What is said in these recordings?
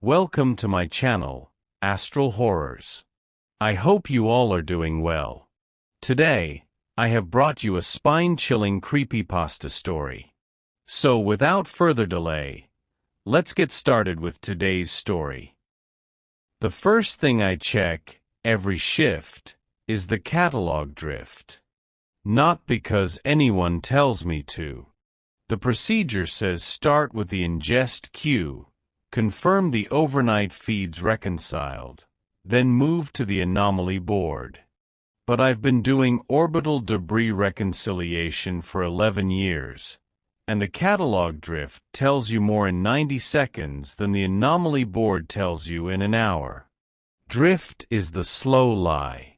Welcome to my channel, Astral Horrors. I hope you all are doing well. Today, I have brought you a spine-chilling creepypasta story. So without further delay, let's get started with today's story. The first thing I check, every shift, is the catalog drift. Not because anyone tells me to. The procedure says start with the ingest queue, confirm the overnight feeds reconciled, then move to the anomaly board. But I've been doing orbital debris reconciliation for 11 years, and the catalog drift tells you more in 90 seconds than the anomaly board tells you in an hour. Drift is the slow lie.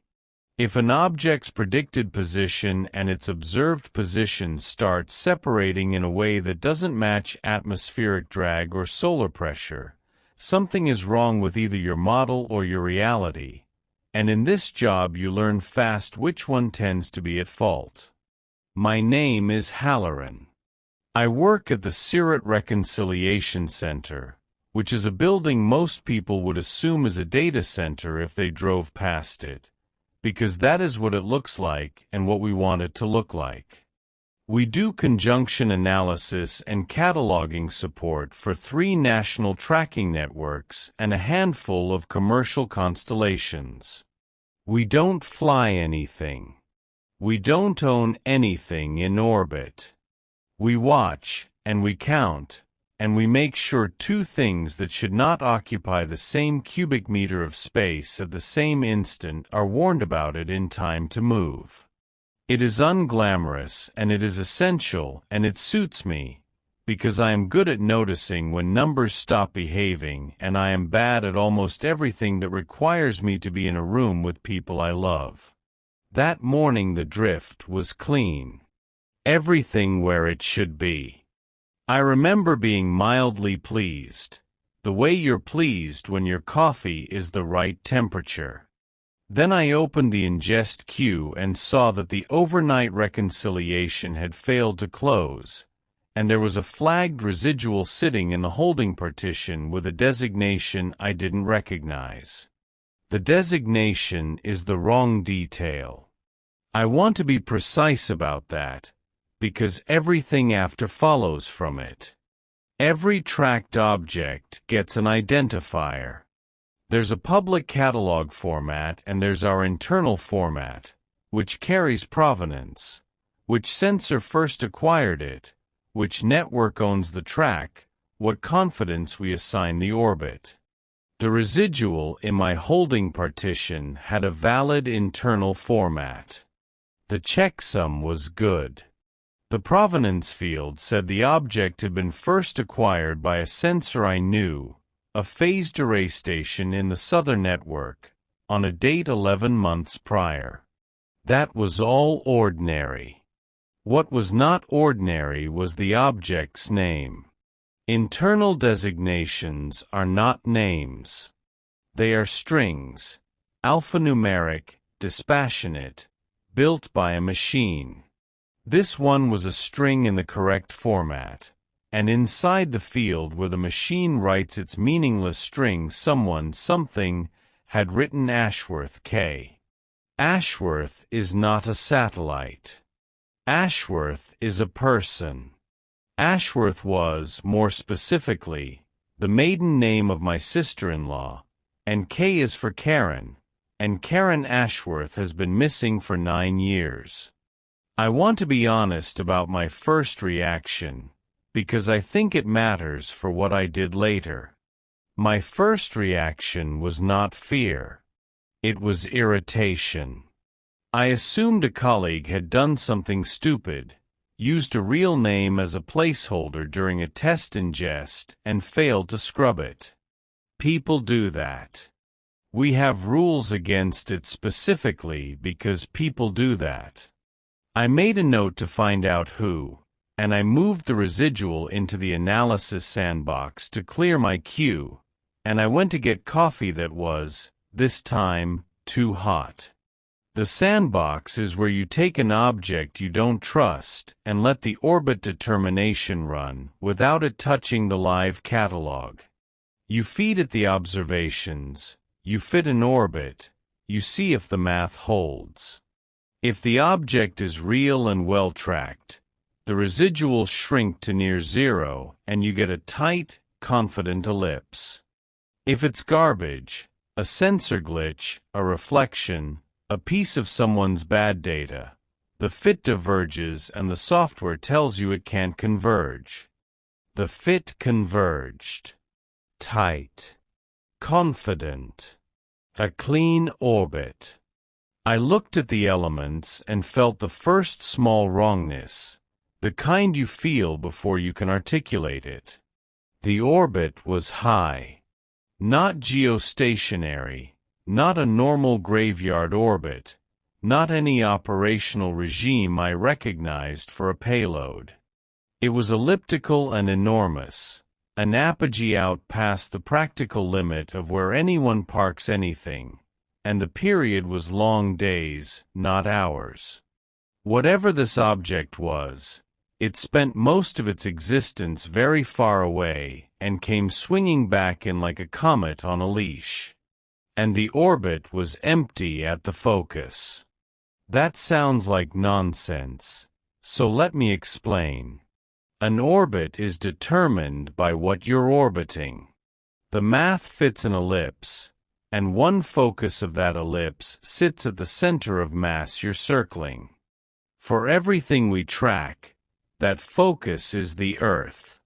If an object's predicted position and its observed position start separating in a way that doesn't match atmospheric drag or solar pressure, something is wrong with either your model or your reality, and in this job you learn fast which one tends to be at fault. My name is Halloran. I work at the Sirat Reconciliation Center, which is a building most people would assume is a data center if they drove past it, because that is what it looks like and what we want it to look like. We do conjunction analysis and cataloging support for 3 national tracking networks and a handful of commercial constellations. We don't fly anything. We don't own anything in orbit. We watch, and we count, and we make sure 2 things that should not occupy the same cubic meter of space at the same instant are warned about it in time to move. It is unglamorous and it is essential and it suits me, because I am good at noticing when numbers stop behaving and I am bad at almost everything that requires me to be in a room with people I love. That morning the drift was clean. Everything where it should be. I remember being mildly pleased, the way you're pleased when your coffee is the right temperature. Then I opened the ingest queue and saw that the overnight reconciliation had failed to close, and there was a flagged residual sitting in the holding partition with a designation I didn't recognize. The designation is the wrong detail. I want to be precise about that, because everything after follows from it. Every tracked object gets an identifier. There's a public catalog format and there's our internal format, which carries provenance, which sensor first acquired it, which network owns the track, what confidence we assign the orbit. The residual in my holding partition had a valid internal format. The checksum was good. The provenance field said the object had been first acquired by a sensor I knew, a phased array station in the southern network, on a date 11 months prior. That was all ordinary. What was not ordinary was the object's name. Internal designations are not names. They are strings, alphanumeric, dispassionate, built by a machine. This one was a string in the correct format, and inside the field where the machine writes its meaningless string something had written Ashworth K. Ashworth is not a satellite. Ashworth is a person. Ashworth was, more specifically, the maiden name of my sister-in-law, and K is for Karen, and Karen Ashworth has been missing for 9 years. I want to be honest about my first reaction, because I think it matters for what I did later. My first reaction was not fear. It was irritation. I assumed a colleague had done something stupid, used a real name as a placeholder during a test ingest, and failed to scrub it. People do that. We have rules against it specifically because people do that. I made a note to find out who, and I moved the residual into the analysis sandbox to clear my queue, and I went to get coffee that was, this time, too hot. The sandbox is where you take an object you don't trust and let the orbit determination run without it touching the live catalog. You feed it the observations, you fit an orbit, you see if the math holds. If the object is real and well tracked, the residuals shrink to near zero and you get a tight, confident ellipse. If it's garbage, a sensor glitch, a reflection, a piece of someone's bad data, the fit diverges and the software tells you it can't converge. The fit converged. Tight. Confident. A clean orbit. I looked at the elements and felt the first small wrongness, the kind you feel before you can articulate it. The orbit was high. Not geostationary, not a normal graveyard orbit, not any operational regime I recognized for a payload. It was elliptical and enormous, an apogee out past the practical limit of where anyone parks anything, and the period was long days, not hours. Whatever this object was, it spent most of its existence very far away and came swinging back in like a comet on a leash. And the orbit was empty at the focus. That sounds like nonsense, so let me explain. An orbit is determined by what you're orbiting. The math fits an ellipse, and one focus of that ellipse sits at the center of mass you're circling. For everything we track, that focus is the Earth.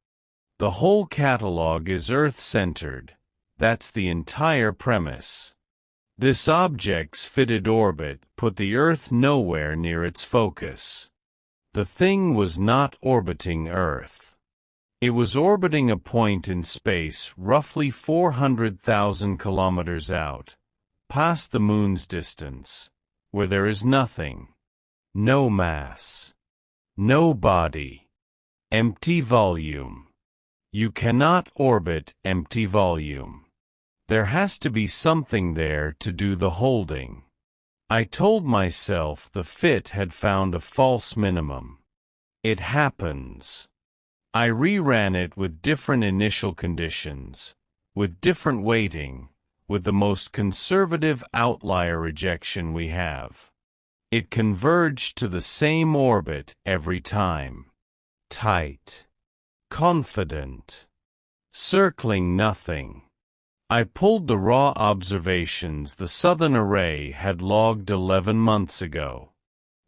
The whole catalog is Earth-centered. That's the entire premise. This object's fitted orbit put the Earth nowhere near its focus. The thing was not orbiting Earth. It was orbiting a point in space roughly 400,000 kilometers out, past the Moon's distance, where there is nothing. No mass. No body. Empty volume. You cannot orbit empty volume. There has to be something there to do the holding. I told myself the fit had found a false minimum. It happens. I reran it with different initial conditions, with different weighting, with the most conservative outlier rejection we have. It converged to the same orbit every time. Tight. Confident. Circling nothing. I pulled the raw observations the Southern Array had logged 11 months ago.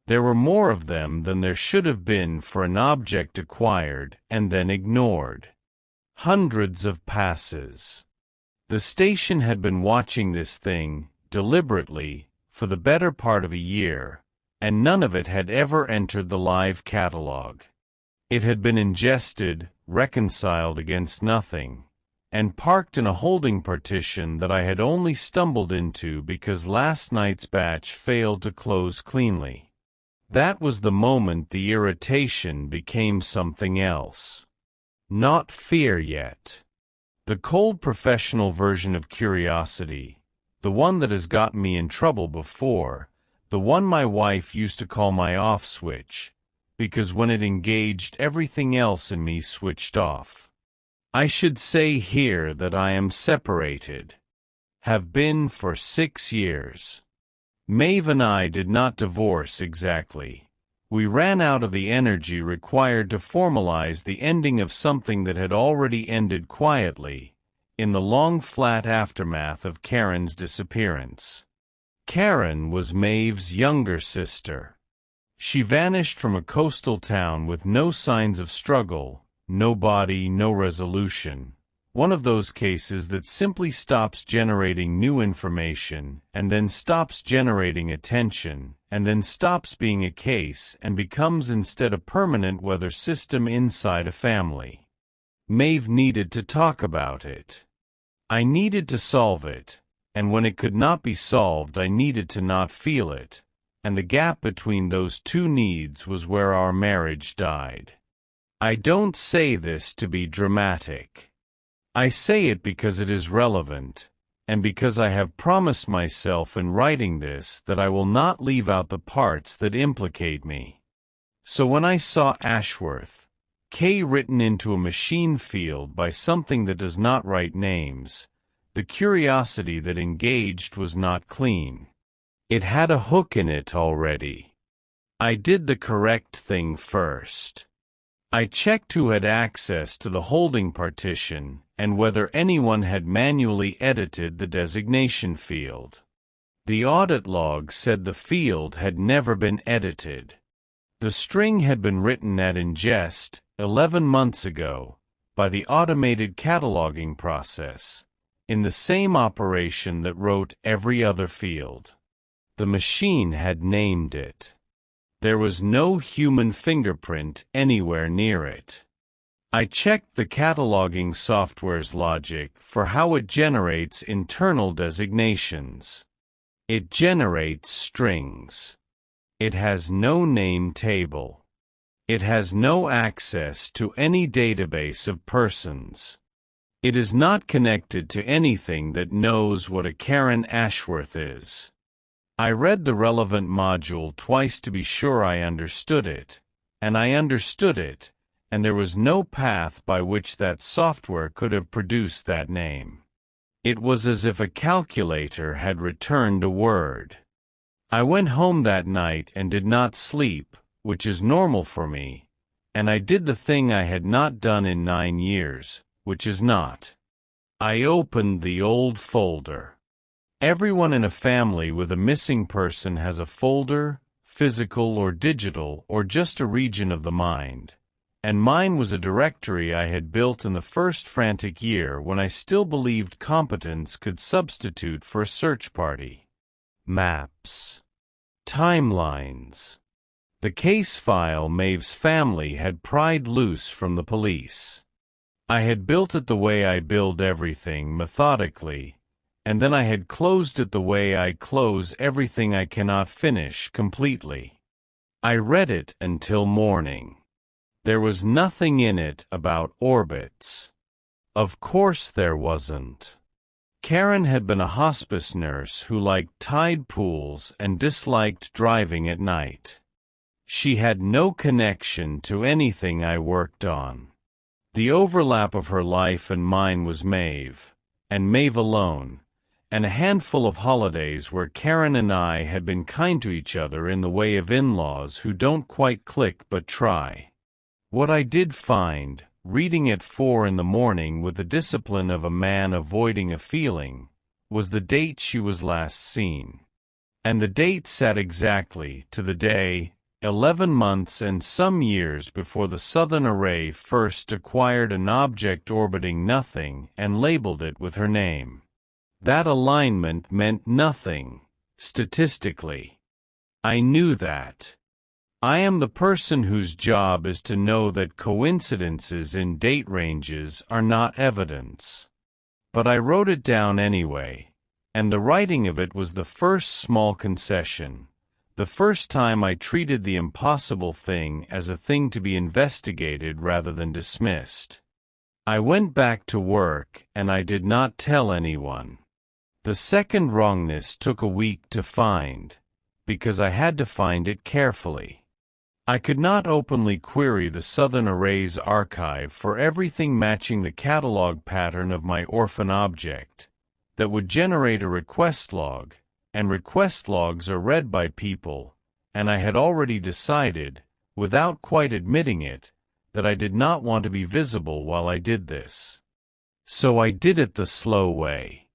There were more of them than there should have been for an object acquired and then ignored. Hundreds of passes. The station had been watching this thing, deliberately, for the better part of a year, and none of it had ever entered the live catalog. It had been ingested, reconciled against nothing, and parked in a holding partition that I had only stumbled into because last night's batch failed to close cleanly. That was the moment the irritation became something else. Not fear yet. The cold professional version of curiosity, the one that has gotten me in trouble before, the one my wife used to call my off switch, because when it engaged everything else in me switched off. I should say here that I am separated. Have been for 6 years. Maeve and I did not divorce exactly. We ran out of the energy required to formalize the ending of something that had already ended quietly, in the long flat aftermath of Karen's disappearance. Karen was Maeve's younger sister. She vanished from a coastal town with no signs of struggle, no body, no resolution. One of those cases that simply stops generating new information, and then stops generating attention, and then stops being a case and becomes instead a permanent weather system inside a family. Maeve needed to talk about it. I needed to solve it, and when it could not be solved I needed to not feel it, and the gap between those two needs was where our marriage died. I don't say this to be dramatic. I say it because it is relevant, and because I have promised myself in writing this that I will not leave out the parts that implicate me. So when I saw Ashworth, K written into a machine field by something that does not write names. The curiosity that engaged was not clean. It had a hook in it already. I did the correct thing first. I checked who had access to the holding partition and whether anyone had manually edited the designation field. The audit log said the field had never been edited. The string had been written at ingest 11 months ago by the automated cataloging process, in the same operation that wrote every other field. The machine had named it. There was no human fingerprint anywhere near it. I checked the cataloging software's logic for how it generates internal designations. It generates strings. It has no name table. It has no access to any database of persons. It is not connected to anything that knows what a Karen Ashworth is. I read the relevant module twice to be sure I understood it, and I understood it, and there was no path by which that software could have produced that name. It was as if a calculator had returned a word. I went home that night and did not sleep, which is normal for me, and I did the thing I had not done in 9 years, which is not. I opened the old folder. Everyone in a family with a missing person has a folder, physical or digital or just a region of the mind, and mine was a directory I had built in the first frantic year when I still believed competence could substitute for a search party. Maps. Timelines. The case file Maeve's family had pried loose from the police. I had built it the way I build everything, methodically, and then I had closed it the way I close everything I cannot finish completely. I read it until morning. There was nothing in it about orbits. Of course there wasn't. Karen had been a hospice nurse who liked tide pools and disliked driving at night. She had no connection to anything I worked on. The overlap of her life and mine was Maeve, and Maeve alone, and a handful of holidays where Karen and I had been kind to each other in the way of in-laws who don't quite click but try. What I did find, reading at 4 in the morning with the discipline of a man avoiding a feeling, was the date she was last seen. And the date sat exactly to the day, 11 months and some years before the Southern Array first acquired an object orbiting nothing and labeled it with her name. That alignment meant nothing, statistically. I knew that. I am the person whose job is to know that coincidences in date ranges are not evidence. But I wrote it down anyway, and the writing of it was the first small concession, the first time I treated the impossible thing as a thing to be investigated rather than dismissed. I went back to work and I did not tell anyone. The second wrongness took a week to find, because I had to find it carefully. I could not openly query the Southern Array's archive for everything matching the catalog pattern of my orphan object, that would generate a request log, and request logs are read by people, and I had already decided, without quite admitting it, that I did not want to be visible while I did this. So I did it the slow way.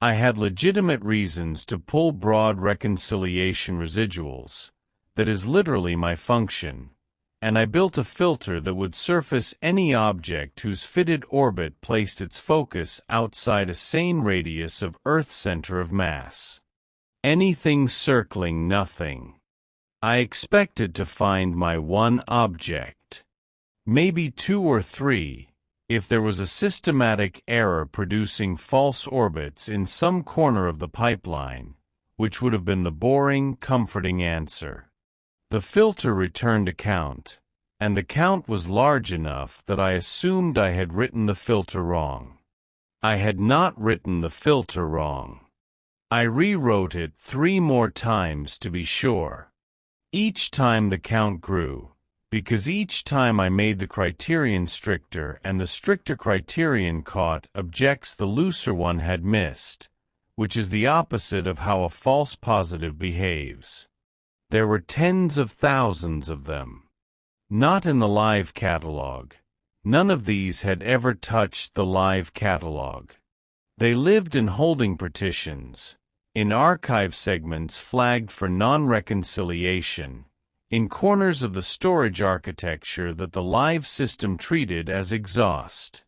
I had legitimate reasons to pull broad reconciliation residuals. That is literally my function, and I built a filter that would surface any object whose fitted orbit placed its focus outside a sane radius of Earth's center of mass. Anything circling nothing. I expected to find my one object. Maybe 2 or 3, if there was a systematic error producing false orbits in some corner of the pipeline, which would have been the boring, comforting answer. The filter returned a count, and the count was large enough that I assumed I had written the filter wrong. I had not written the filter wrong. I rewrote it 3 more times to be sure. Each time the count grew, because each time I made the criterion stricter and the stricter criterion caught objects the looser one had missed, which is the opposite of how a false positive behaves. There were tens of thousands of them. Not in the live catalog. None of these had ever touched the live catalog. They lived in holding partitions, in archive segments flagged for non-reconciliation, in corners of the storage architecture that the live system treated as exhaust.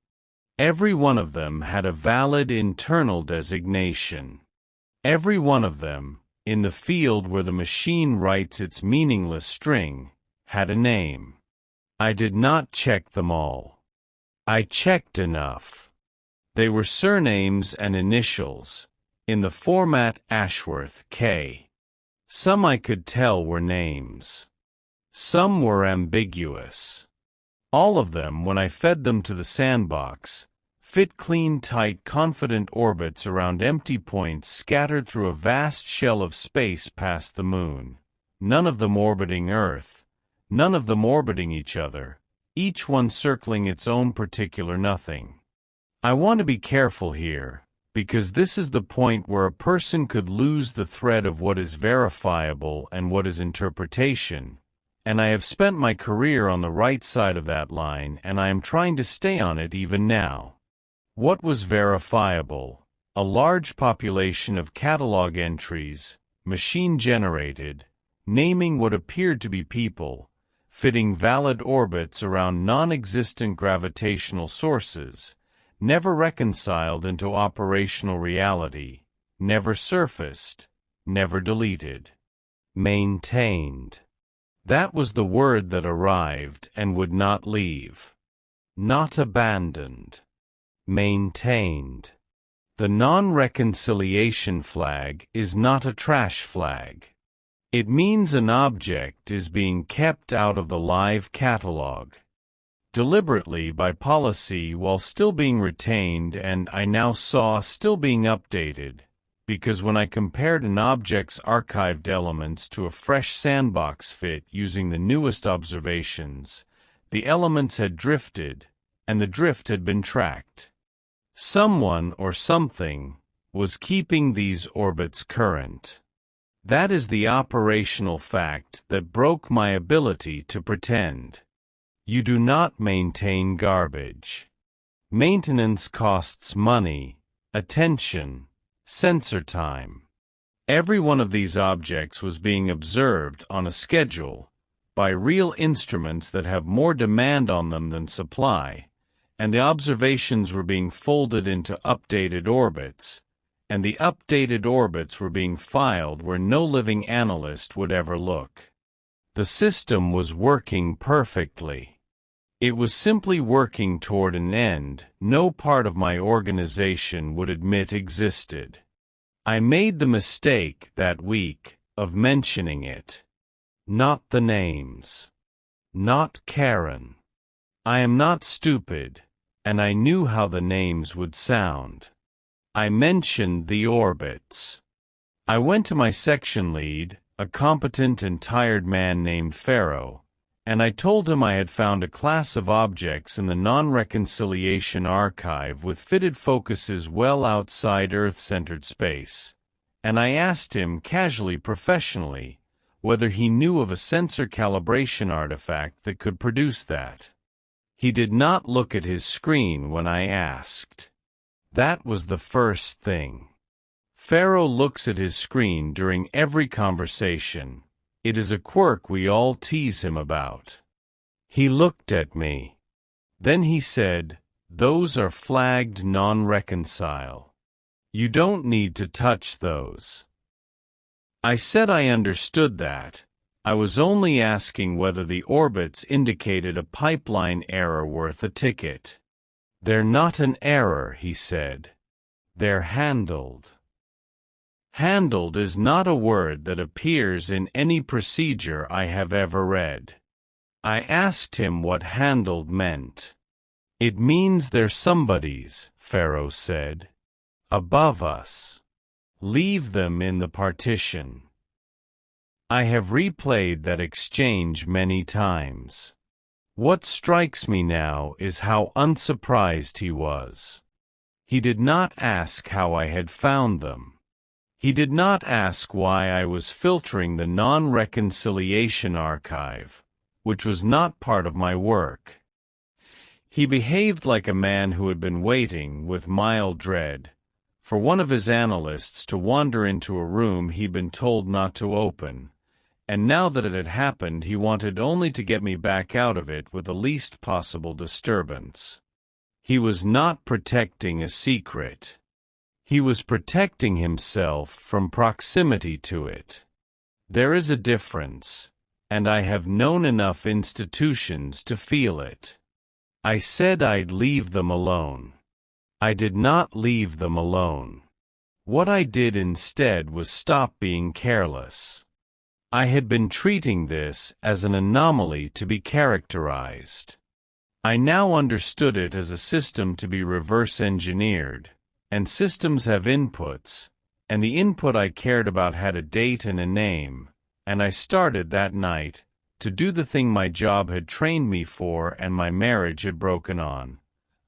Every one of them had a valid internal designation. Every one of them, in the field where the machine writes its meaningless string, had a name. I did not check them all. I checked enough. They were surnames and initials, in the format Ashworth K. Some I could tell were names. Some were ambiguous. All of them, when I fed them to the sandbox, fit clean, tight, confident orbits around empty points scattered through a vast shell of space past the moon, none of them orbiting Earth, none of them orbiting each other, each one circling its own particular nothing. I want to be careful here, because this is the point where a person could lose the thread of what is verifiable and what is interpretation, and I have spent my career on the right side of that line, and I am trying to stay on it even now. What was verifiable? A large population of catalog entries, machine-generated, naming what appeared to be people, fitting valid orbits around non-existent gravitational sources, never reconciled into operational reality, never surfaced, never deleted. Maintained. That was the word that arrived and would not leave. Not abandoned. Maintained. The non-reconciliation flag is not a trash flag. It means an object is being kept out of the live catalog, deliberately by policy while still being retained, and I now saw still being updated, because when I compared an object's archived elements to a fresh sandbox fit using the newest observations, the elements had drifted, and the drift had been tracked. Someone or something was keeping these orbits current. That is the operational fact that broke my ability to pretend. You do not maintain garbage. Maintenance costs money, attention, sensor time. Every one of these objects was being observed on a schedule by real instruments that have more demand on them than supply, and the observations were being folded into updated orbits, and the updated orbits were being filed where no living analyst would ever look. The system was working perfectly. It was simply working toward an end no part of my organization would admit existed. I made the mistake that week of mentioning it. Not the names. Not Karen. I am not stupid, and I knew how the names would sound. I mentioned the orbits. I went to my section lead, a competent and tired man named Pharaoh, and I told him I had found a class of objects in the non-reconciliation archive with fitted focuses well outside Earth-centered space, and I asked him casually, professionally, whether he knew of a sensor calibration artifact that could produce that. He did not look at his screen when I asked. That was the first thing. Pharaoh looks at his screen during every conversation. It is a quirk we all tease him about. He looked at me. Then he said, "Those are flagged non-reconcile. You don't need to touch those." I said I understood that. I was only asking whether the orbits indicated a pipeline error worth a ticket. "They're not an error," he said. "They're handled." Handled is not a word that appears in any procedure I have ever read. I asked him what handled meant. "It means they're somebody's," Pharaoh said. "Above us. Leave them in the partition." I have replayed that exchange many times. What strikes me now is how unsurprised he was. He did not ask how I had found them. He did not ask why I was filtering the non-reconciliation archive, which was not part of my work. He behaved like a man who had been waiting, with mild dread, for one of his analysts to wander into a room he'd been told not to open, and now that it had happened he wanted only to get me back out of it with the least possible disturbance. He was not protecting a secret. He was protecting himself from proximity to it. There is a difference, and I have known enough institutions to feel it. I said I'd leave them alone. I did not leave them alone. What I did instead was stop being careless. I had been treating this as an anomaly to be characterized. I now understood it as a system to be reverse-engineered, and systems have inputs, and the input I cared about had a date and a name, and I started that night to do the thing my job had trained me for and my marriage had broken on.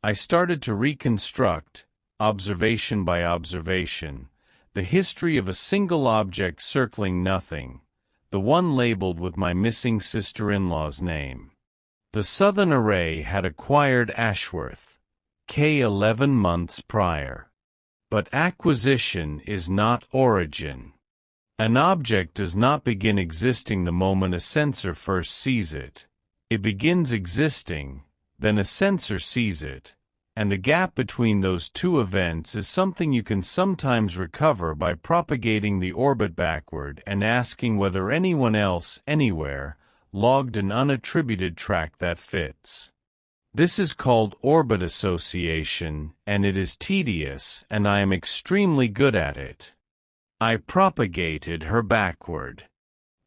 I started to reconstruct, observation by observation, the history of a single object circling nothing, the one labeled with my missing sister-in-law's name. The Southern Array had acquired Ashworth, K 11 months prior. But acquisition is not origin. An object does not begin existing the moment a sensor first sees it. It begins existing, then a sensor sees it, and the gap between those two events is something you can sometimes recover by propagating the orbit backward and asking whether anyone else, anywhere, logged an unattributed track that fits. This is called orbit association, and it is tedious, and I am extremely good at it. I propagated her backward.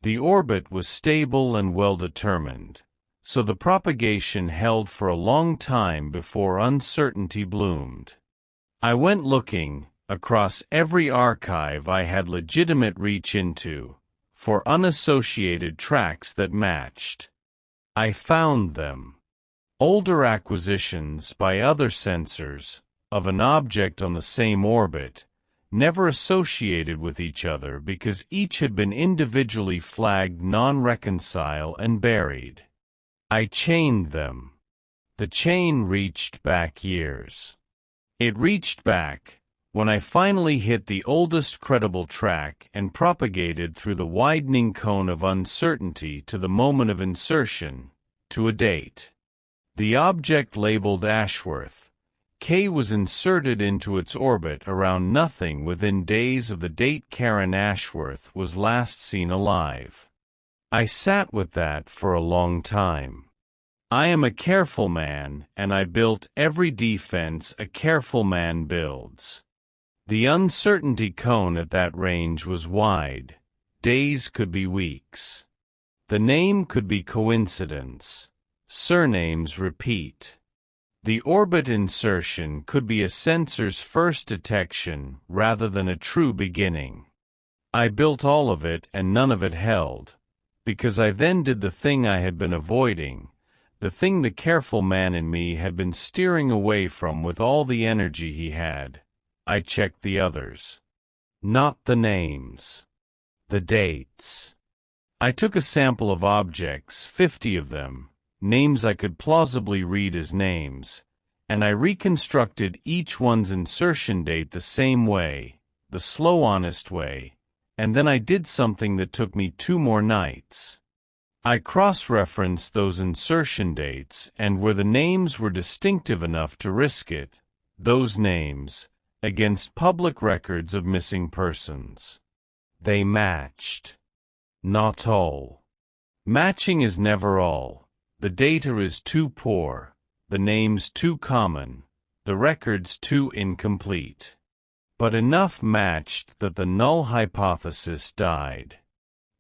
The orbit was stable and well-determined, so the propagation held for a long time before uncertainty bloomed. I went looking, across every archive I had legitimate reach into, for unassociated tracks that matched. I found them. Older acquisitions by other sensors, of an object on the same orbit, never associated with each other because each had been individually flagged non-reconcile and buried. I chained them. The chain reached back years. It reached back, when I finally hit the oldest credible track and propagated through the widening cone of uncertainty to the moment of insertion, to a date. The object labeled Ashworth, K was inserted into its orbit around nothing within days of the date Karen Ashworth was last seen alive. I sat with that for a long time. I am a careful man, and I built every defense a careful man builds. The uncertainty cone at that range was wide. Days could be weeks. The name could be coincidence. Surnames repeat. The orbit insertion could be a sensor's first detection rather than a true beginning. I built all of it and none of it held, because I then did the thing I had been avoiding, the thing the careful man in me had been steering away from with all the energy he had. I checked the others. Not the names. The dates. I took a sample of objects, 50 of them, names I could plausibly read as names, and I reconstructed each one's insertion date the same way, the slow honest way, and then I did something that took me 2 more nights. I cross-referenced those insertion dates and where the names were distinctive enough to risk it, those names, against public records of missing persons. They matched. Not all. Matching is never all. The data is too poor, the names too common, the records too incomplete. But enough matched that the null hypothesis died.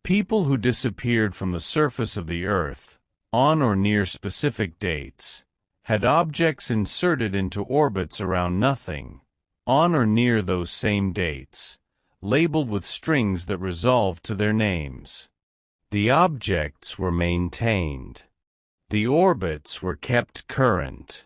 People who disappeared from the surface of the Earth, on or near specific dates, had objects inserted into orbits around nothing, on or near those same dates, labeled with strings that resolved to their names. The objects were maintained. The orbits were kept current.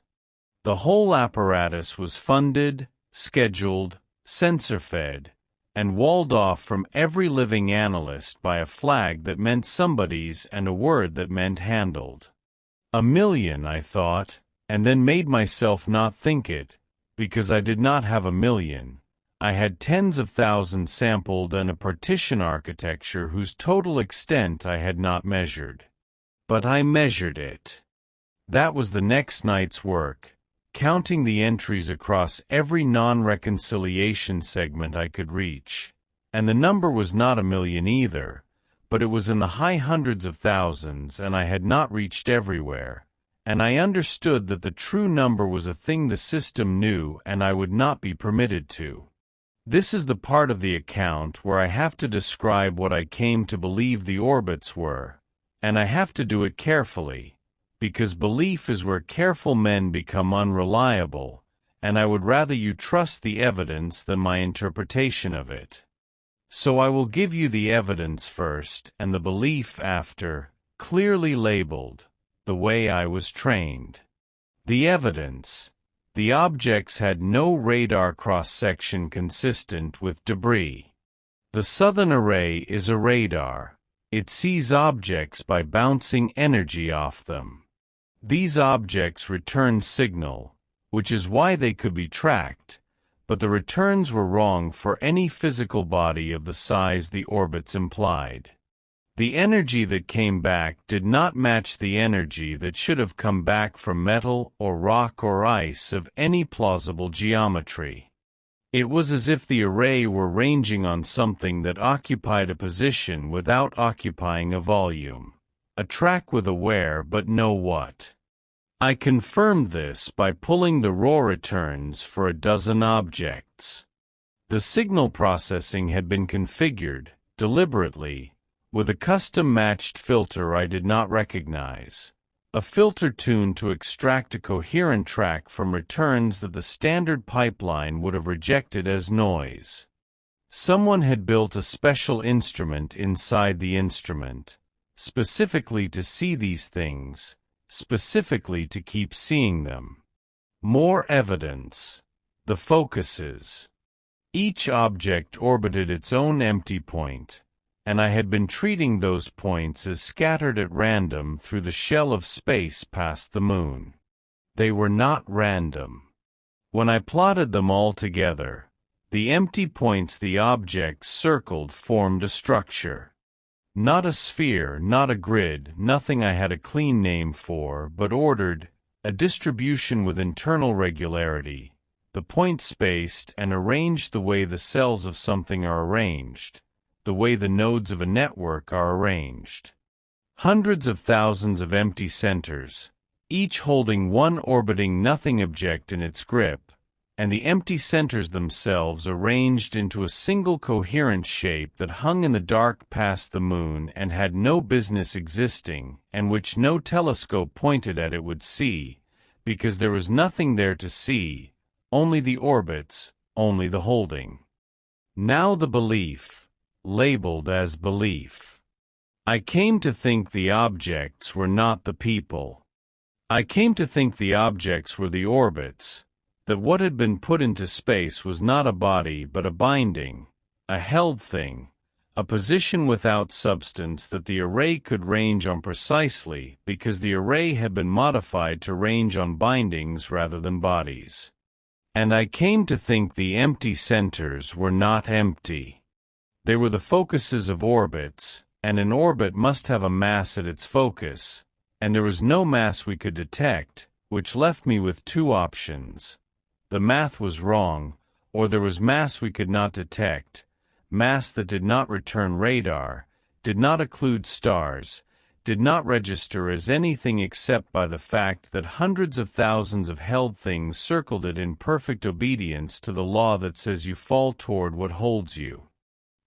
The whole apparatus was funded, scheduled, sensor-fed, and walled off from every living analyst by a flag that meant somebody's and a word that meant handled. 1,000,000, I thought, and then made myself not think it, because I did not have 1,000,000. I had tens of thousands sampled and a partition architecture whose total extent I had not measured. But I measured it. That was the next night's work, counting the entries across every non-reconciliation segment I could reach. And the number was not 1,000,000 either, but it was in the high hundreds of thousands, and I had not reached everywhere. And I understood that the true number was a thing the system knew and I would not be permitted to. This is the part of the account where I have to describe what I came to believe the orbits were, and I have to do it carefully, because belief is where careful men become unreliable, and I would rather you trust the evidence than my interpretation of it. So I will give you the evidence first and the belief after, clearly labeled, the way I was trained. The evidence. The objects had no radar cross-section consistent with debris. The southern array is a radar. It sees objects by bouncing energy off them. These objects return signal, which is why they could be tracked, but the returns were wrong for any physical body of the size the orbits implied. The energy that came back did not match the energy that should have come back from metal or rock or ice of any plausible geometry. It was as if the array were ranging on something that occupied a position without occupying a volume, a track with a where but no what. I confirmed this by pulling the raw returns for a dozen objects. The signal processing had been configured, deliberately, with a custom-matched filter I did not recognize, a filter tuned to extract a coherent track from returns that the standard pipeline would have rejected as noise. Someone had built a special instrument inside the instrument, specifically to see these things, specifically to keep seeing them. More evidence. The focuses. Each object orbited its own empty point, and I had been treating those points as scattered at random through the shell of space past the moon. They were not random. When I plotted them all together, the empty points the objects circled formed a structure. Not a sphere, not a grid, nothing I had a clean name for, but ordered, a distribution with internal regularity, the points spaced and arranged the way the cells of something are arranged, the way the nodes of a network are arranged. Hundreds of thousands of empty centers, each holding one orbiting nothing object in its grip, and the empty centers themselves arranged into a single coherent shape that hung in the dark past the moon and had no business existing, and which no telescope pointed at it would see, because there was nothing there to see, only the orbits, only the holding. Now the belief. Labeled as belief. I came to think the objects were not the people. I came to think the objects were the orbits, that what had been put into space was not a body but a binding, a held thing, a position without substance that the array could range on precisely because the array had been modified to range on bindings rather than bodies. And I came to think the empty centers were not empty. They were the focuses of orbits, and an orbit must have a mass at its focus, and there was no mass we could detect, which left me with two options. The math was wrong, or there was mass we could not detect, mass that did not return radar, did not occlude stars, did not register as anything except by the fact that hundreds of thousands of held things circled it in perfect obedience to the law that says you fall toward what holds you.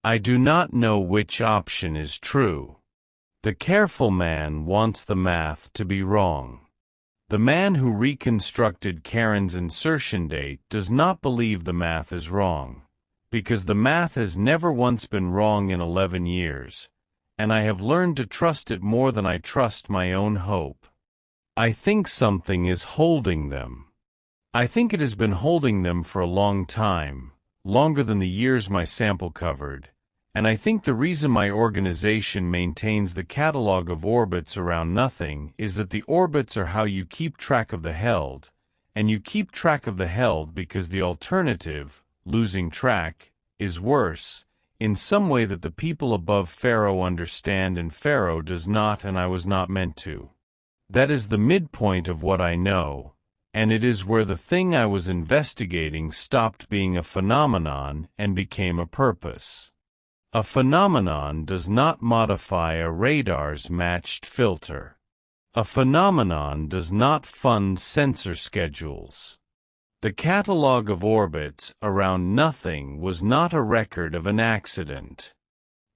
I do not know which option is true. The careful man wants the math to be wrong. The man who reconstructed Karen's insertion date does not believe the math is wrong, because the math has never once been wrong in 11 years, and I have learned to trust it more than I trust my own hope. I think something is holding them. I think it has been holding them for a long time, longer than the years my sample covered, and I think the reason my organization maintains the catalog of orbits around nothing is that the orbits are how you keep track of the held, and you keep track of the held because the alternative, losing track, is worse, in some way that the people above Pharaoh understand and Pharaoh does not, and I was not meant to. That is the midpoint of what I know, and it is where the thing I was investigating stopped being a phenomenon and became a purpose. A phenomenon does not modify a radar's matched filter. A phenomenon does not fund sensor schedules. The catalog of orbits around nothing was not a record of an accident.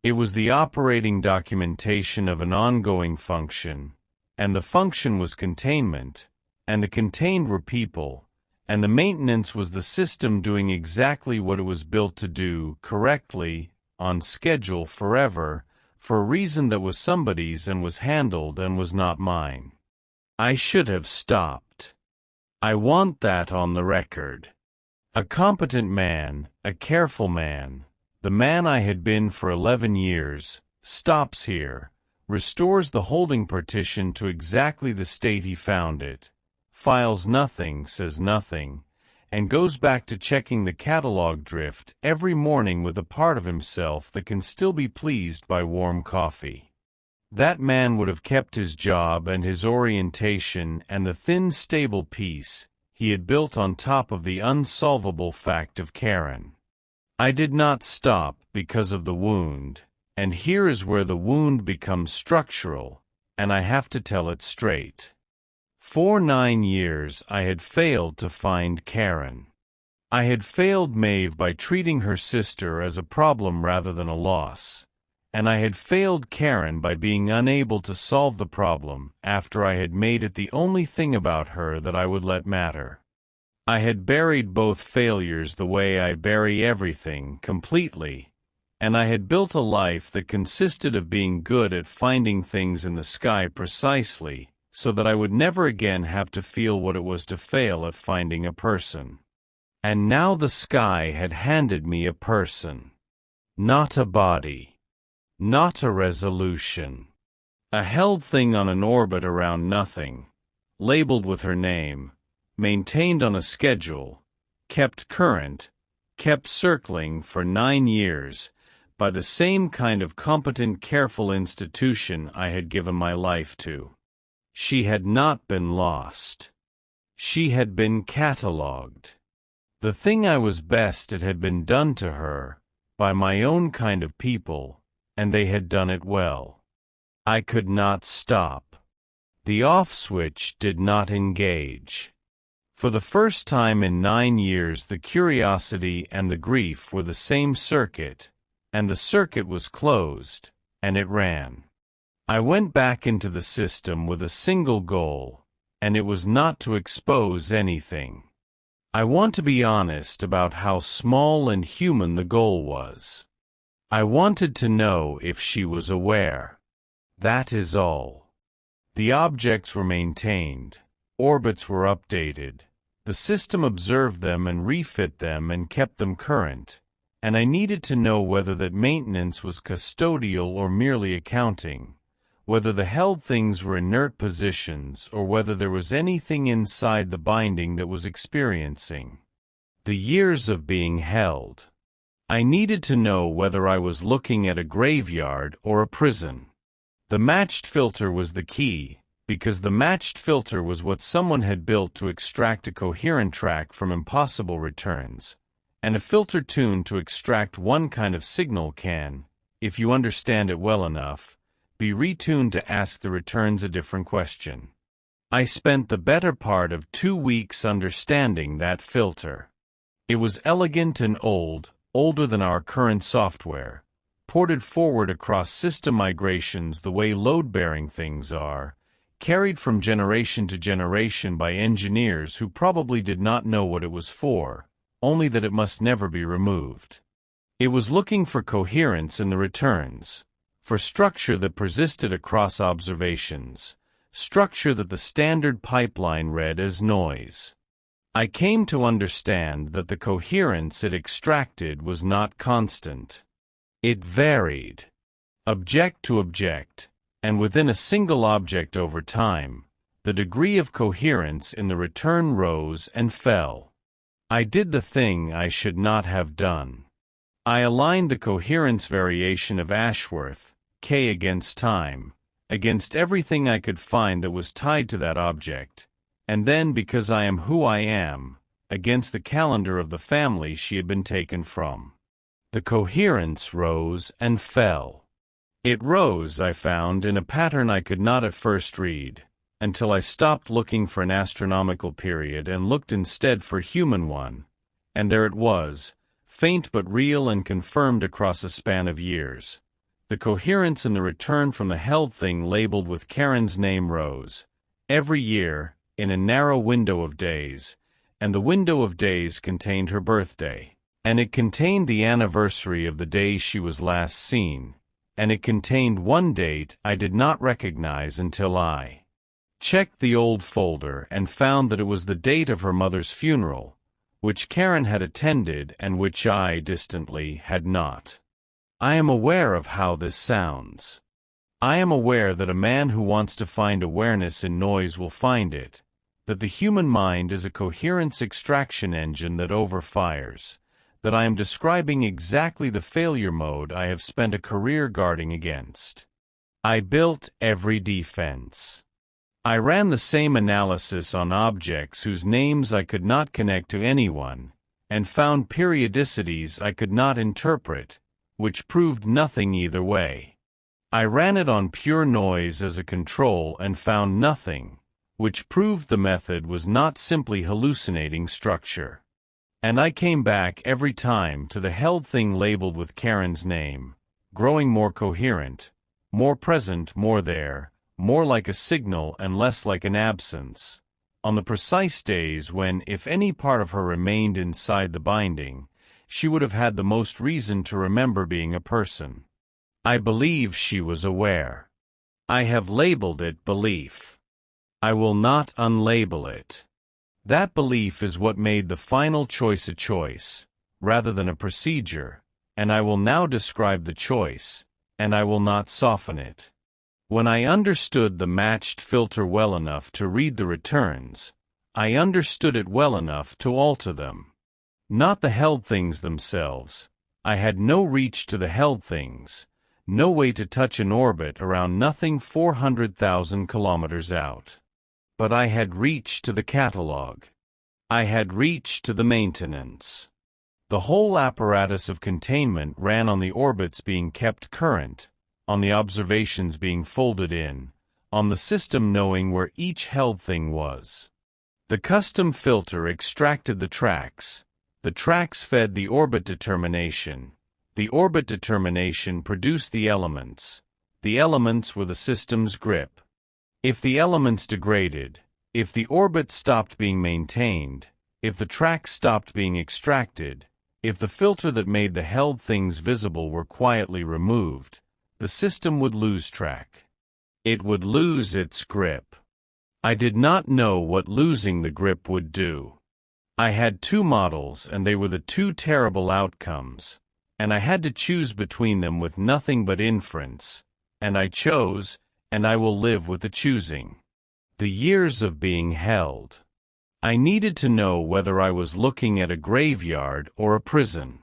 It was the operating documentation of an ongoing function, and the function was containment, and the contained were people, and the maintenance was the system doing exactly what it was built to do, correctly, on schedule forever, for a reason that was somebody's and was handled and was not mine. I should have stopped. I want that on the record. A competent man, a careful man, the man I had been for 11 years, stops here, restores the holding partition to exactly the state he found it, files nothing, says nothing, and goes back to checking the catalog drift every morning with a part of himself that can still be pleased by warm coffee. That man would have kept his job and his orientation and the thin stable peace he had built on top of the unsolvable fact of Karen. I did not stop because of the wound, and here is where the wound becomes structural, and I have to tell it straight. For 9 years I had failed to find Karen. I had failed Maeve by treating her sister as a problem rather than a loss, and I had failed Karen by being unable to solve the problem after I had made it the only thing about her that I would let matter. I had buried both failures the way I bury everything, completely, and I had built a life that consisted of being good at finding things in the sky precisely, so that I would never again have to feel what it was to fail at finding a person. And now the sky had handed me a person. Not a body. Not a resolution. A held thing on an orbit around nothing, labeled with her name, maintained on a schedule, kept current, kept circling for 9 years, by the same kind of competent, careful institution I had given my life to. She had not been lost. She had been catalogued. The thing I was best at had been done to her, by my own kind of people, and they had done it well. I could not stop. The off switch did not engage. For the first time in 9 years the curiosity and the grief were the same circuit, and the circuit was closed, and it ran. I went back into the system with a single goal, and it was not to expose anything. I want to be honest about how small and human the goal was. I wanted to know if she was aware. That is all. The objects were maintained, orbits were updated, the system observed them and refit them and kept them current, and I needed to know whether that maintenance was custodial or merely accounting, whether the held things were inert positions or whether there was anything inside the binding that was experiencing the years of being held. I needed to know whether I was looking at a graveyard or a prison. The matched filter was the key, because the matched filter was what someone had built to extract a coherent track from impossible returns, and a filter tuned to extract one kind of signal can, if you understand it well enough, be retuned to ask the returns a different question. I spent the better part of 2 weeks understanding that filter. It was elegant and old, older than our current software, ported forward across system migrations the way load-bearing things are, carried from generation to generation by engineers who probably did not know what it was for, only that it must never be removed. It was looking for coherence in the returns, for structure that persisted across observations, structure that the standard pipeline read as noise. I came to understand that the coherence it extracted was not constant. It varied, object to object, and within a single object over time. The degree of coherence in the return rose and fell. I did the thing I should not have done. I aligned the coherence variation of Ashworth, K against time, against everything I could find that was tied to that object, and then, because I am who I am, against the calendar of the family she had been taken from. The coherence rose and fell. It rose, I found, in a pattern I could not at first read, until I stopped looking for an astronomical period and looked instead for human one, and there it was, faint but real and confirmed across a span of years. The coherence in the return from the held thing labeled with Karen's name rose, every year, in a narrow window of days, and the window of days contained her birthday, and it contained the anniversary of the day she was last seen, and it contained one date I did not recognize until I checked the old folder and found that it was the date of her mother's funeral, which Karen had attended and which I, distantly, had not. I am aware of how this sounds. I am aware that a man who wants to find awareness in noise will find it, that the human mind is a coherence extraction engine that overfires, that I am describing exactly the failure mode I have spent a career guarding against. I built every defense. I ran the same analysis on objects whose names I could not connect to anyone, and found periodicities I could not interpret, which proved nothing either way. I ran it on pure noise as a control and found nothing, which proved the method was not simply hallucinating structure. And I came back every time to the held thing labeled with Karen's name, growing more coherent, more present, more there, more like a signal and less like an absence, on the precise days when, if any part of her remained inside the binding, she would have had the most reason to remember being a person. I believe she was aware. I have labeled it belief. I will not unlabel it. That belief is what made the final choice a choice, rather than a procedure, and I will now describe the choice, and I will not soften it. When I understood the matched filter well enough to read the returns, I understood it well enough to alter them. Not the held things themselves. I had no reach to the held things, no way to touch an orbit around nothing 400,000 kilometers out. But I had reach to the catalog. I had reach to the maintenance. The whole apparatus of containment ran on the orbits being kept current, on the observations being folded in, on the system knowing where each held thing was. The custom filter extracted the tracks fed the orbit determination produced the elements were the system's grip. If the elements degraded, if the orbit stopped being maintained, if the tracks stopped being extracted, if the filter that made the held things visible were quietly removed, the system would lose track. It would lose its grip. I did not know what losing the grip would do. I had two models and they were the two terrible outcomes, and I had to choose between them with nothing but inference, and I chose, and I will live with the choosing. The years of being held. I needed to know whether I was looking at a graveyard or a prison.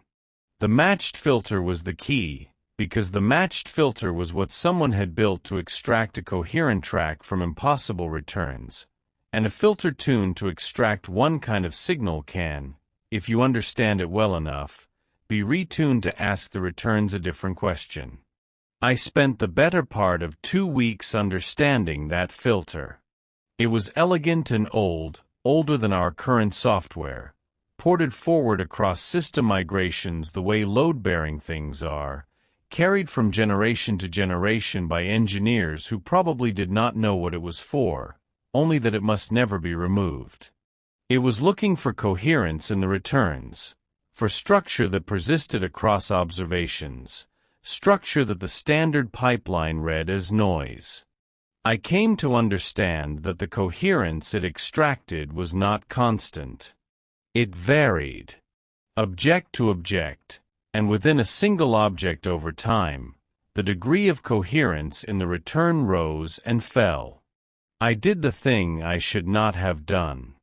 The matched filter was the key, because the matched filter was what someone had built to extract a coherent track from impossible returns, and a filter tuned to extract one kind of signal can, if you understand it well enough, be retuned to ask the returns a different question. I spent the better part of 2 weeks understanding that filter. It was elegant and older than our current software, ported forward across system migrations the way load-bearing things are, carried from generation to generation by engineers who probably did not know what it was for, only that it must never be removed. It was looking for coherence in the returns, for structure that persisted across observations, structure that the standard pipeline read as noise. I came to understand that the coherence it extracted was not constant. It varied, object to object, and within a single object over time, the degree of coherence in the return rose and fell. I did the thing I should not have done.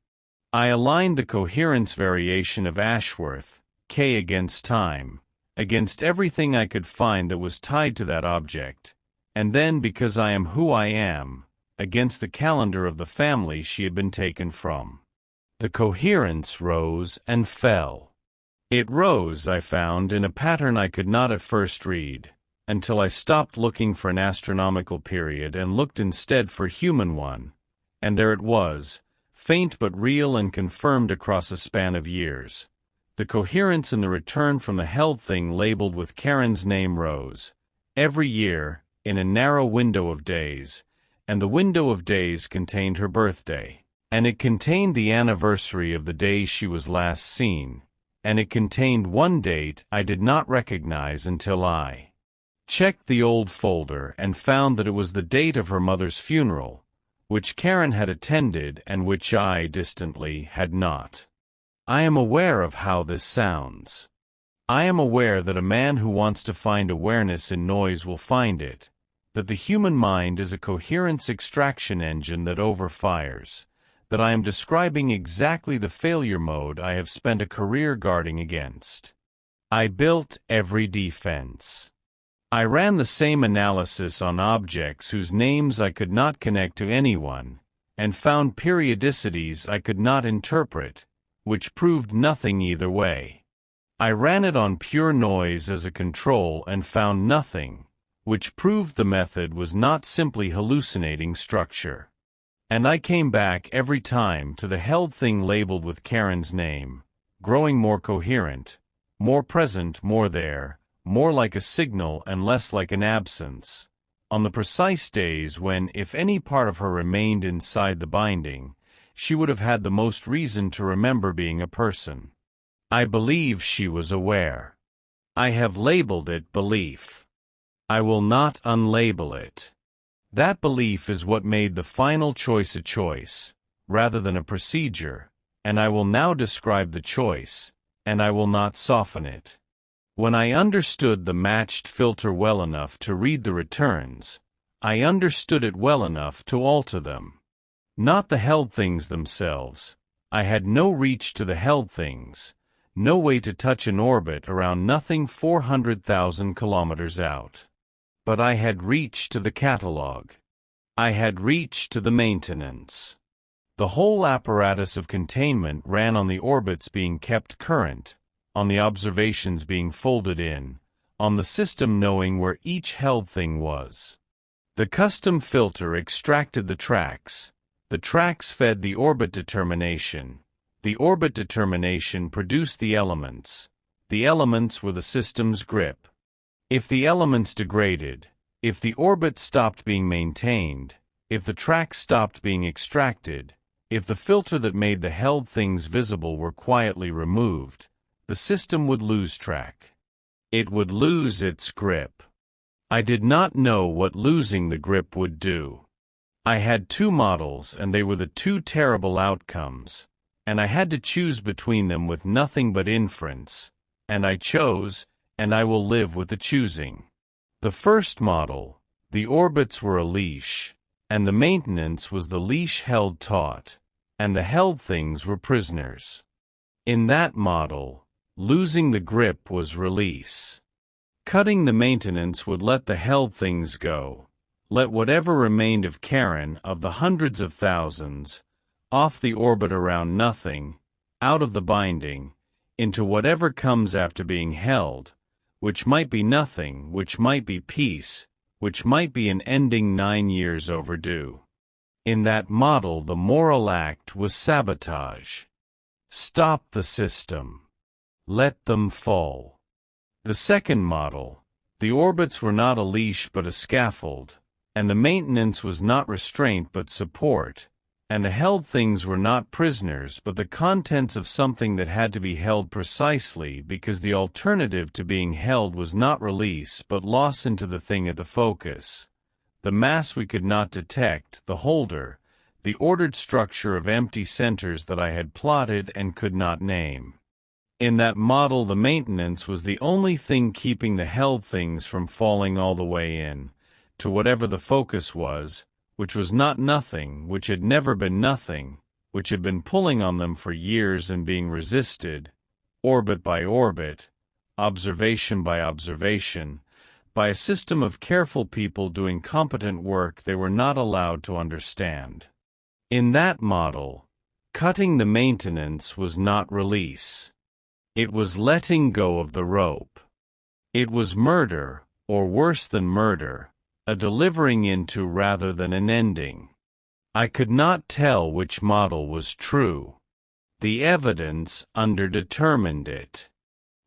I aligned the coherence variation of Ashworth, K against time, against everything I could find that was tied to that object, and then, because I am who I am, against the calendar of the family she had been taken from. The coherence rose and fell. It rose, I found, in a pattern I could not at first read, until I stopped looking for an astronomical period and looked instead for a human one, and there it was, faint but real and confirmed across a span of years. The coherence in the return from the held thing labeled with Karen's name rose, every year, in a narrow window of days, and the window of days contained her birthday, and it contained the anniversary of the day she was last seen, and it contained one date I did not recognize until I checked the old folder and found that it was the date of her mother's funeral, which Karen had attended and which I, distantly, had not. I am aware of how this sounds. I am aware that a man who wants to find awareness in noise will find it, that the human mind is a coherence extraction engine that overfires, that I am describing exactly the failure mode I have spent a career guarding against. I built every defense. I ran the same analysis on objects whose names I could not connect to anyone, and found periodicities I could not interpret, which proved nothing either way. I ran it on pure noise as a control and found nothing, which proved the method was not simply hallucinating structure. And I came back every time to the held thing labeled with Karen's name, growing more coherent, more present, more there, more like a signal and less like an absence, on the precise days when, if any part of her remained inside the binding, she would have had the most reason to remember being a person. I believe she was aware. I have labeled it belief. I will not unlabel it. That belief is what made the final choice a choice, rather than a procedure, and I will now describe the choice, and I will not soften it. When I understood the matched filter well enough to read the returns, I understood it well enough to alter them. Not the held things themselves. I had no reach to the held things, no way to touch an orbit around nothing 400,000 kilometers out. But I had reach to the catalog. I had reach to the maintenance. The whole apparatus of containment ran on the orbits being kept current, on the observations being folded in, on the system knowing where each held thing was. The custom filter extracted the tracks fed the orbit determination produced the elements were the system's grip. If the elements degraded, if the orbit stopped being maintained, if the tracks stopped being extracted, if the filter that made the held things visible were quietly removed, the system would lose track. It would lose its grip. I did not know what losing the grip would do. I had two models and they were the two terrible outcomes, and I had to choose between them with nothing but inference, and I chose, and I will live with the choosing. The first model, the orbits were a leash, and the maintenance was the leash held taut, and the held things were prisoners. In that model, losing the grip was release. Cutting the maintenance would let the held things go, let whatever remained of Karen, of the hundreds of thousands, off the orbit around nothing, out of the binding, into whatever comes after being held, which might be nothing, which might be peace, which might be an ending 9 years overdue. In that model the moral act was sabotage. Stop the system. Let them fall. The second model, the orbits were not a leash but a scaffold, and the maintenance was not restraint but support, and the held things were not prisoners but the contents of something that had to be held precisely because the alternative to being held was not release but loss into the thing at the focus, the mass we could not detect, the holder, the ordered structure of empty centers that I had plotted and could not name. In that model, the maintenance was the only thing keeping the held things from falling all the way in, to whatever the focus was, which was not nothing, which had never been nothing, which had been pulling on them for years and being resisted, orbit by orbit, observation by observation, by a system of careful people doing competent work they were not allowed to understand. In that model, cutting the maintenance was not release. It was letting go of the rope. It was murder, or worse than murder, a delivering into rather than an ending. I could not tell which model was true. The evidence underdetermined it.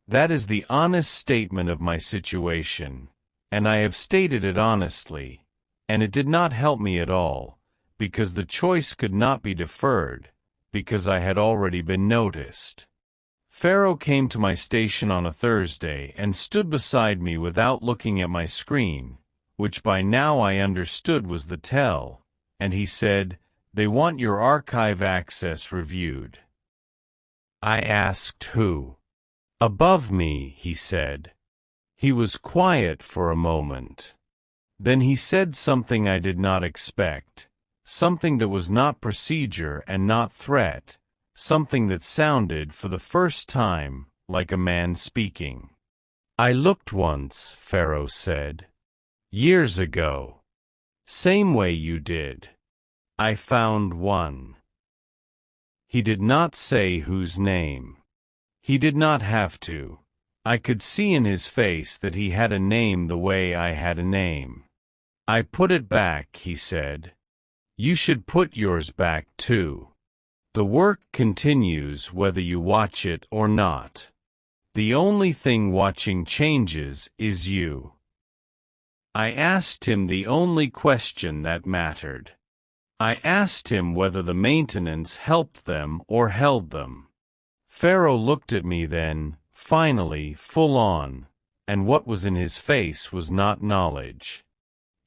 That is the honest statement of my situation, and I have stated it honestly, and it did not help me at all, because the choice could not be deferred, because I had already been noticed. Pharaoh came to my station on a Thursday and stood beside me without looking at my screen, which by now I understood was the tell, and he said, "They want your archive access reviewed." I asked who. "Above me," he said. He was quiet for a moment. Then he said something I did not expect, something that was not procedure and not threat, something that sounded, for the first time, like a man speaking. "I looked once," Pharaoh said. "Years ago. Same way you did. I found one." He did not say whose name. He did not have to. I could see in his face that he had a name the way I had a name. "I put it back," he said. "You should put yours back too. The work continues whether you watch it or not. The only thing watching changes is you." I asked him the only question that mattered. I asked him whether the maintenance helped them or held them. Pharaoh looked at me then, finally, full on, and what was in his face was not knowledge.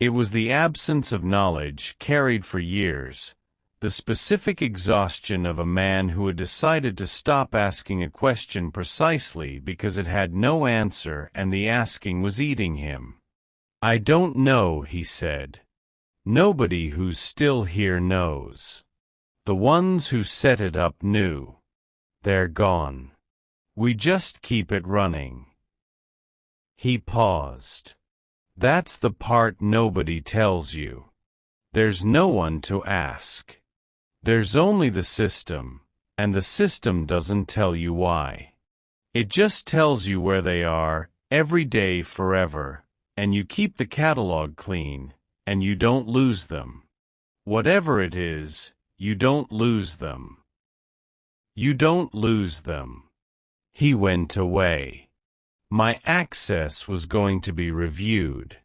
It was the absence of knowledge carried for years, the specific exhaustion of a man who had decided to stop asking a question precisely because it had no answer and the asking was eating him. "I don't know," he said. "Nobody who's still here knows. The ones who set it up knew. They're gone. We just keep it running." He paused. "That's the part nobody tells you. There's no one to ask. There's only the system, and the system doesn't tell you why. It just tells you where they are, every day forever, and you keep the catalog clean, and you don't lose them. Whatever it is, you don't lose them. You don't lose them." He went away. My access was going to be reviewed.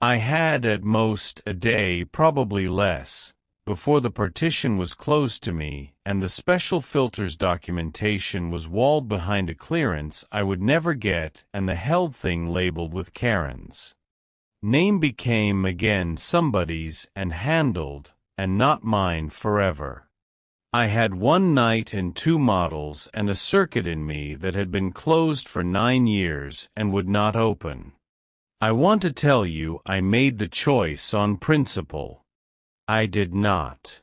I had at most a day, probably less, before the partition was closed to me and the special filters documentation was walled behind a clearance I would never get and the held thing labeled with Karen's name became again somebody's and handled, and not mine forever. I had one night and two models and a circuit in me that had been closed for 9 years and would not open. I want to tell you I made the choice on principle. I did not.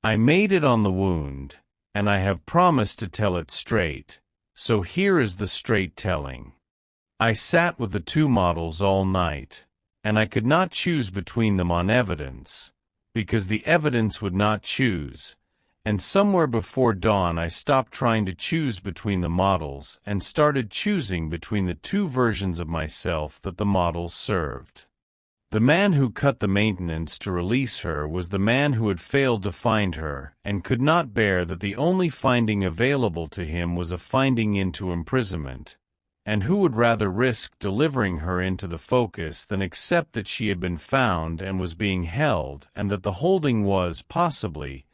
I made it on the wound, and I have promised to tell it straight, so here is the straight telling. I sat with the two models all night, and I could not choose between them on evidence, because the evidence would not choose, and somewhere before dawn I stopped trying to choose between the models and started choosing between the two versions of myself that the models served. The man who cut the maintenance to release her was the man who had failed to find her and could not bear that the only finding available to him was a finding into imprisonment, and who would rather risk delivering her into the focus than accept that she had been found and was being held and that the holding was, possibly,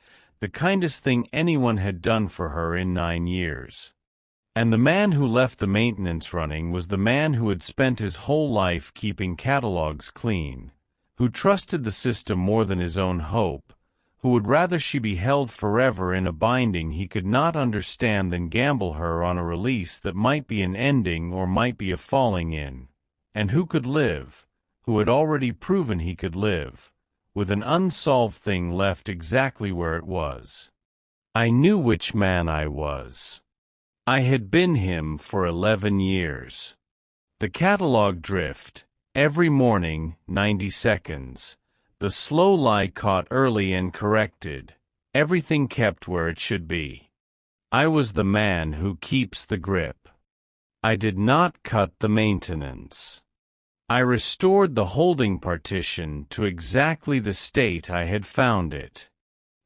the kindest thing anyone had done for her in 9 years. And the man who left the maintenance running was the man who had spent his whole life keeping catalogs clean, who trusted the system more than his own hope, who would rather she be held forever in a binding he could not understand than gamble her on a release that might be an ending or might be a falling in, and who could live, who had already proven he could live, with an unsolved thing left exactly where it was. I knew which man I was. I had been him for 11 years. The catalog drift, every morning, 90 seconds. The slow lie caught early and corrected, everything kept where it should be. I was the man who keeps the grip. I did not cut the maintenance. I restored the holding partition to exactly the state I had found it.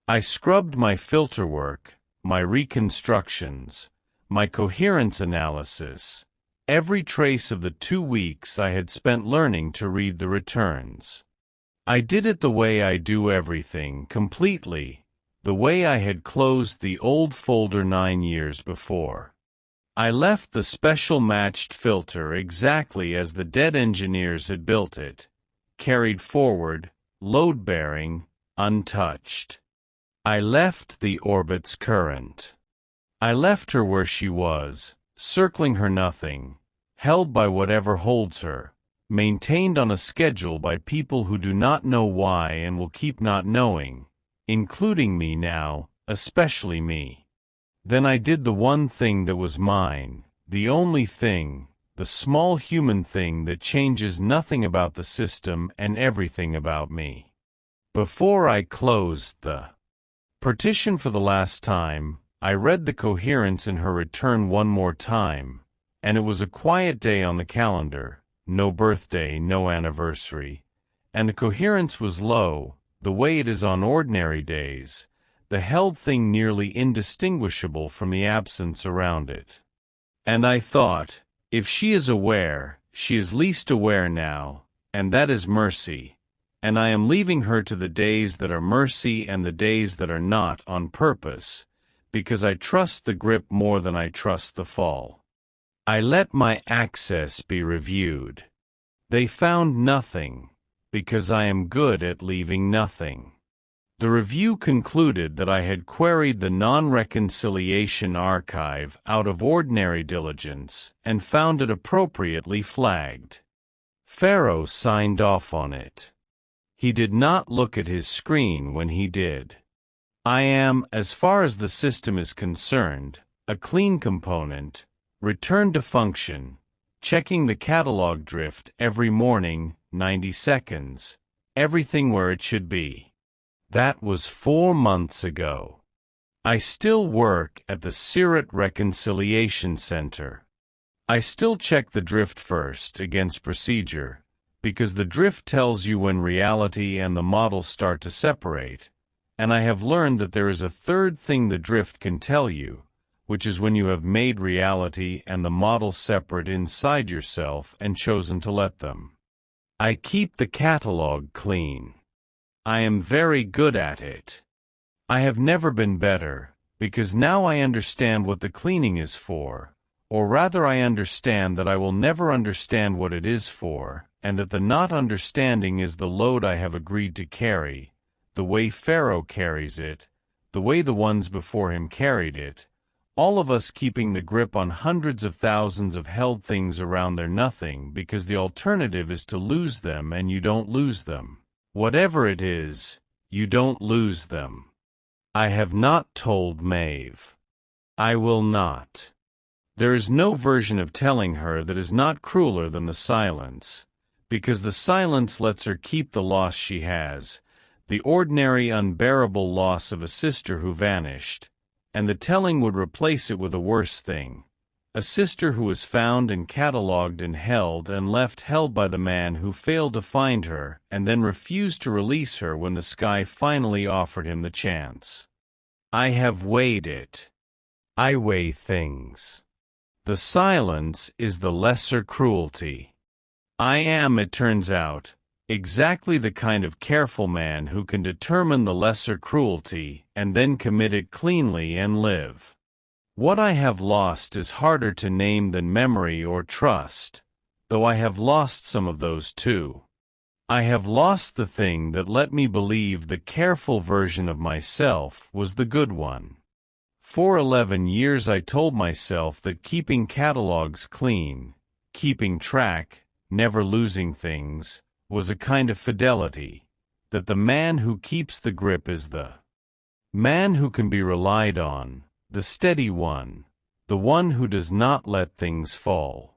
I scrubbed my filter work, my reconstructions, my coherence analysis, every trace of the 2 weeks I had spent learning to read the returns. I did it the way I do everything, completely, the way I had closed the old folder 9 years before. I left the special matched filter exactly as the dead engineers had built it, carried forward, load-bearing, untouched. I left the orbit's current. I left her where she was, circling her nothing, held by whatever holds her, maintained on a schedule by people who do not know why and will keep not knowing, including me now, especially me. Then I did the one thing that was mine, the only thing, the small human thing that changes nothing about the system and everything about me. Before I closed the partition for the last time, I read the coherence in her return one more time, and it was a quiet day on the calendar. No birthday, no anniversary, and the coherence was low, the way it is on ordinary days, the held thing nearly indistinguishable from the absence around it. And I thought, if she is aware, she is least aware now, and that is mercy, and I am leaving her to the days that are mercy and the days that are not on purpose, because I trust the grip more than I trust the fall. I let my access be reviewed. They found nothing, because I am good at leaving nothing. The review concluded that I had queried the non-reconciliation archive out of ordinary diligence and found it appropriately flagged. Pharaoh signed off on it. He did not look at his screen when he did. I am, as far as the system is concerned, a clean component, returned to function, checking the catalog drift every morning, 90 seconds, everything where it should be. That was 4 months ago. I still work at the Sirat Reconciliation Center. I still check the drift first against procedure, because the drift tells you when reality and the model start to separate, and I have learned that there is a third thing the drift can tell you, which is when you have made reality and the model separate inside yourself and chosen to let them. I keep the catalog clean. I am very good at it. I have never been better, because now I understand what the cleaning is for, or rather I understand that I will never understand what it is for, and that the not understanding is the load I have agreed to carry, the way Pharaoh carries it, the way the ones before him carried it, all of us keeping the grip on hundreds of thousands of held things around their nothing because the alternative is to lose them and you don't lose them. Whatever it is, you don't lose them. I have not told Maeve. I will not. There is no version of telling her that is not crueler than the silence, because the silence lets her keep the loss she has, the ordinary unbearable loss of a sister who vanished, and the telling would replace it with a worse thing, a sister who was found and catalogued and left held by the man who failed to find her and then refused to release her when the sky finally offered him the chance. I have weighed it. I weigh things. The silence is the lesser cruelty. I am, it turns out, Exactly the kind of careful man who can determine the lesser cruelty and then commit it cleanly and live. What I have lost is harder to name than memory or trust, though I have lost some of those too. I have lost the thing that let me believe the careful version of myself was the good one. For 11 years I told myself that keeping catalogs clean, keeping track, never losing things, was a kind of fidelity, that the man who keeps the grip is the man who can be relied on, the steady one, the one who does not let things fall.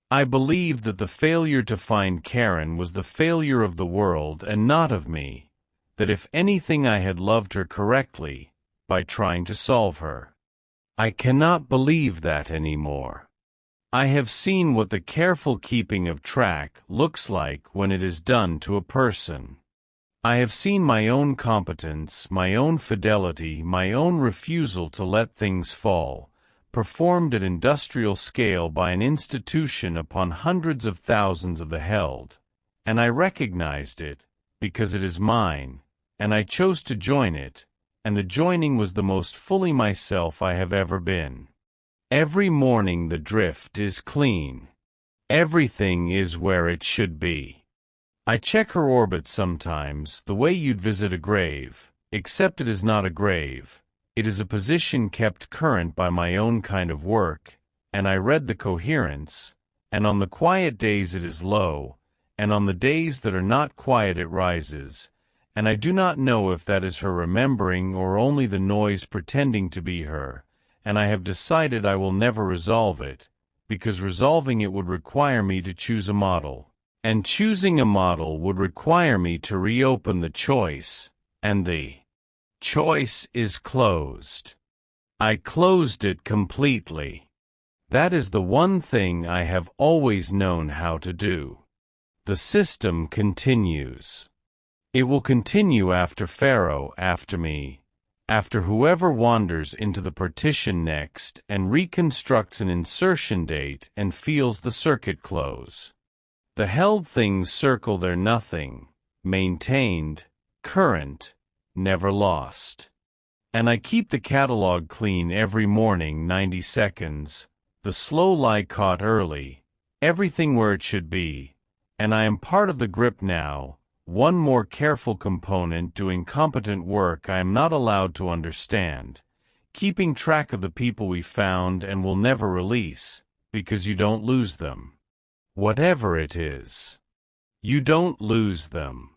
I believed that the failure to find Karen was the failure of the world and not of me, that if anything I had loved her correctly, by trying to solve her. I cannot believe that anymore. I have seen what the careful keeping of track looks like when it is done to a person. I have seen my own competence, my own fidelity, my own refusal to let things fall, performed at industrial scale by an institution upon hundreds of thousands of the held, and I recognized it, because it is mine, and I chose to join it, and the joining was the most fully myself I have ever been. Every morning the drift is clean. Everything is where it should be. I check her orbit sometimes, the way you'd visit a grave, except it is not a grave. It is a position kept current by my own kind of work, and I read the coherence, and on the quiet days it is low, and on the days that are not quiet it rises, and I do not know if that is her remembering or only the noise pretending to be her, and I have decided I will never resolve it, because resolving it would require me to choose a model, and choosing a model would require me to reopen the choice, and the choice is closed. I closed it completely. That is the one thing I have always known how to do. The system continues. It will continue after Pharaoh, after me, after whoever wanders into the partition next and reconstructs an insertion date and feels the circuit close. The held things circle their nothing, maintained, current, never lost. And I keep the catalog clean every morning 90 seconds, the slow lie caught early, everything where it should be, and I am part of the grip now, one more careful component doing competent work I am not allowed to understand, keeping track of the people we found and will never release, because you don't lose them. Whatever it is, you don't lose them.